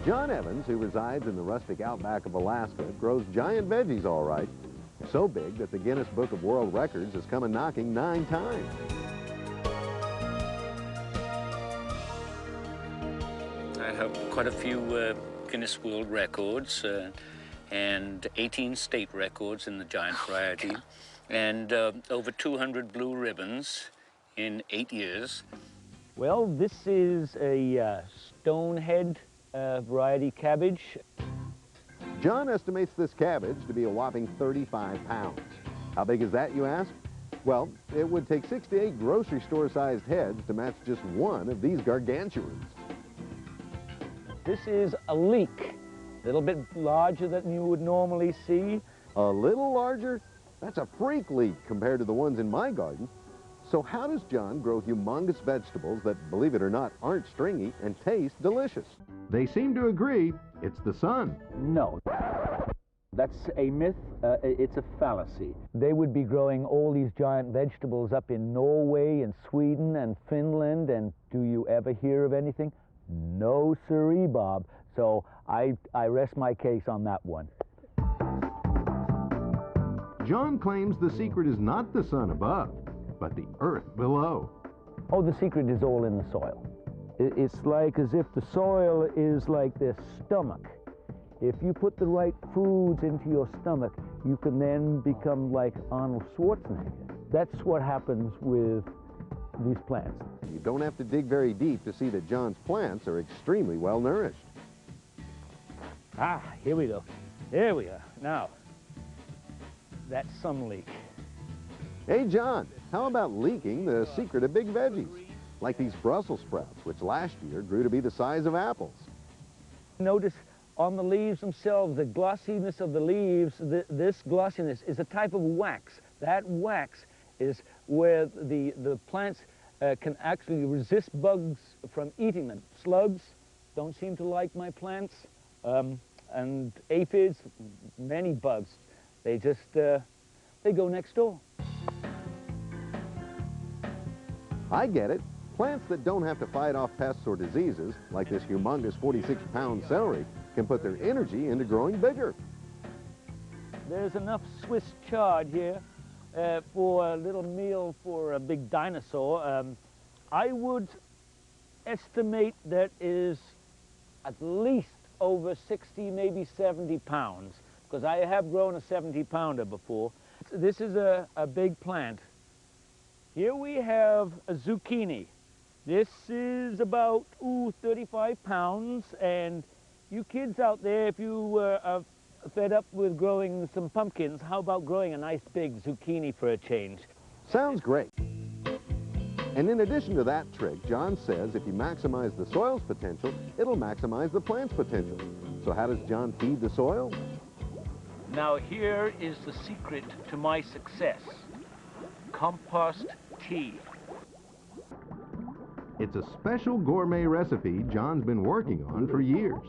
John Evans, who resides in the rustic outback of Alaska, grows giant veggies all right. So big that the Guinness Book of World Records has come a-knocking 9 times. I have quite a few Guinness World Records and 18 state records in the giant variety, and over 200 blue ribbons in 8 years. Well, this is a Stonehead variety cabbage. John estimates this cabbage to be a whopping 35 pounds. How big is that, you ask? Well, it would take 6 to 8 grocery store-sized heads to match just one of these gargantuans. This is a leek, a little bit larger than you would normally see. A little larger? That's a freak leek compared to the ones in my garden. So how does John grow humongous vegetables that, believe it or not, aren't stringy and taste delicious? They seem to agree it's the sun. No, that's a myth. It's a fallacy. They would be growing all these giant vegetables up in Norway and Sweden and Finland, and do you ever hear of anything? No siree, Bob. So I rest my case on that one. John claims the secret is not the sun above, but the earth below. Oh, the secret is all in the soil. It's like as if the soil is like their stomach. If you put the right foods into your stomach, you can then become like Arnold Schwarzenegger. That's what happens with these plants. You don't have to dig very deep to see that John's plants are extremely well nourished. Ah, here we go. There we are. Now, that's some leek. Hey, John, how about leaking the secret of big veggies? Like these Brussels sprouts, which last year grew to be the size of apples. Notice on the leaves themselves, the glossiness of the leaves, this glossiness is a type of wax. That wax is where the plants can actually resist bugs from eating them. Slugs don't seem to like my plants, and aphids, many bugs. They just, they go next door. I get it. Plants that don't have to fight off pests or diseases, like this humongous 46-pound celery, can put their energy into growing bigger. There's enough Swiss chard here for a little meal for a big dinosaur. I would estimate that is at least over 60, maybe 70 pounds, because I have grown a 70-pounder before. This is a big plant. Here we have a zucchini. This is about 35 pounds, and you kids out there, if you are fed up with growing some pumpkins, how about growing a nice big zucchini for a change? Sounds great. And in addition to that trick, John says if you maximize the soil's potential, it'll maximize the plant's potential. So how does John feed the soil? Now here is the secret to my success. Compost tea. It's a special gourmet recipe John's been working on for years.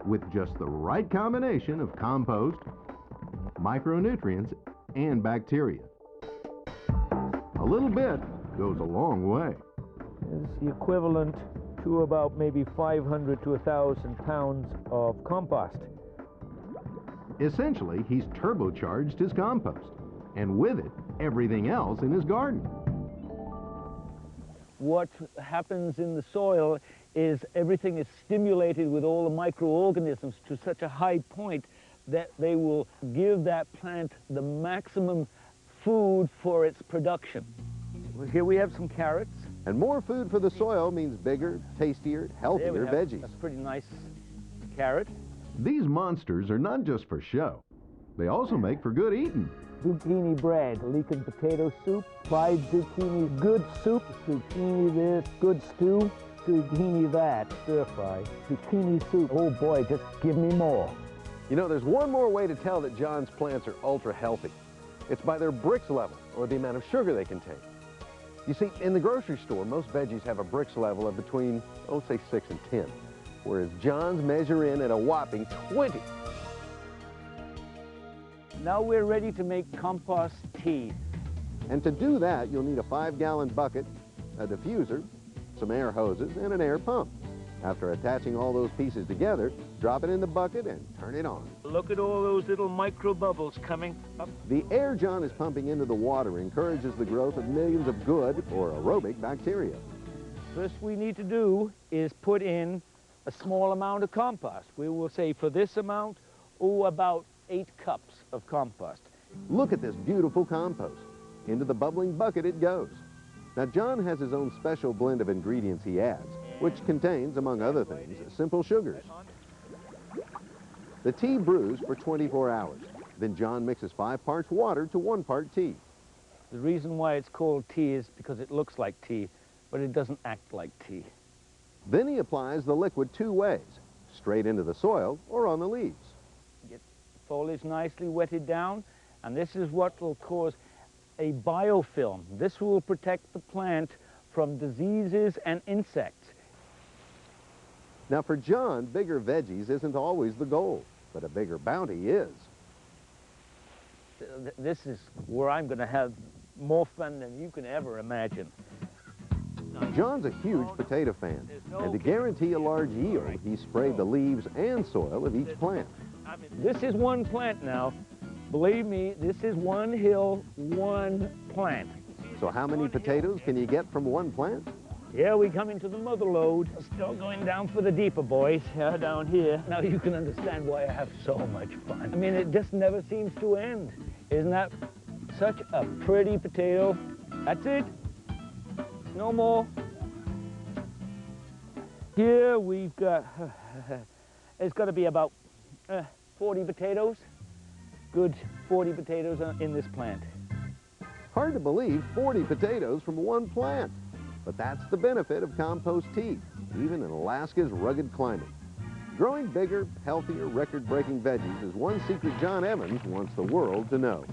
With just the right combination of compost, micronutrients, and bacteria. A little bit goes a long way. It's the equivalent to about maybe 500 to 1,000 pounds of compost. Essentially, he's turbocharged his compost, and with it, everything else in his garden. What happens in the soil is everything is stimulated with all the microorganisms to such a high point that they will give that plant the maximum food for its production. Well, here we have some carrots. And more food for the soil means bigger, tastier, healthier veggies. That's a pretty nice carrot. These monsters are not just for show. They also make for good eating. Zucchini bread, leek and potato soup, fried zucchini, good soup, zucchini this, good stew, zucchini that, stir fry, zucchini soup. Oh boy, just give me more. You know, there's one more way to tell that John's plants are ultra healthy. It's by their Brix level, or the amount of sugar they contain. You see, in the grocery store, most veggies have a Brix level of between, oh, say 6 and 10, whereas John's measure in at a whopping 20. Now we're ready to make compost tea. And to do that, you'll need a 5-gallon bucket, a diffuser, some air hoses, and an air pump. After attaching all those pieces together, drop it in the bucket and turn it on. Look at all those little micro bubbles coming up. The air John is pumping into the water encourages the growth of millions of good or aerobic bacteria. First we need to do is put in a small amount of compost. We will say for this amount, about 8 cups of compost. Look at this beautiful compost. Into the bubbling bucket it goes. Now John has his own special blend of ingredients he adds, which contains, among other things, simple sugars. The tea brews for 24 hours. Then John mixes 5 parts water to 1 part tea. The reason why it's called tea is because it looks like tea, but it doesn't act like tea. Then he applies the liquid 2 ways, straight into the soil or on the leaves. Get the foliage nicely wetted down, and this is what will cause a biofilm. This will protect the plant from diseases and insects. Now for John, bigger veggies isn't always the goal, but a bigger bounty is. This is where I'm going to have more fun than you can ever imagine. John's a huge potato fan, and to guarantee a large yield, he sprayed the leaves and soil of each plant. This is one plant now. Believe me, this is one hill, one plant. So how many potatoes can you get from one plant? Here we come into the mother lode. Still going down for the deeper boys, down here. Now you can understand why I have so much fun. I mean, it just never seems to end. Isn't that such a pretty potato? That's it. No more. Here we've got, it's got to be about 40 potatoes. Good 40 potatoes in this plant. Hard to believe 40 potatoes from one plant. But that's the benefit of compost tea, even in Alaska's rugged climate. Growing bigger, healthier, record-breaking veggies is one secret John Evans wants the world to know.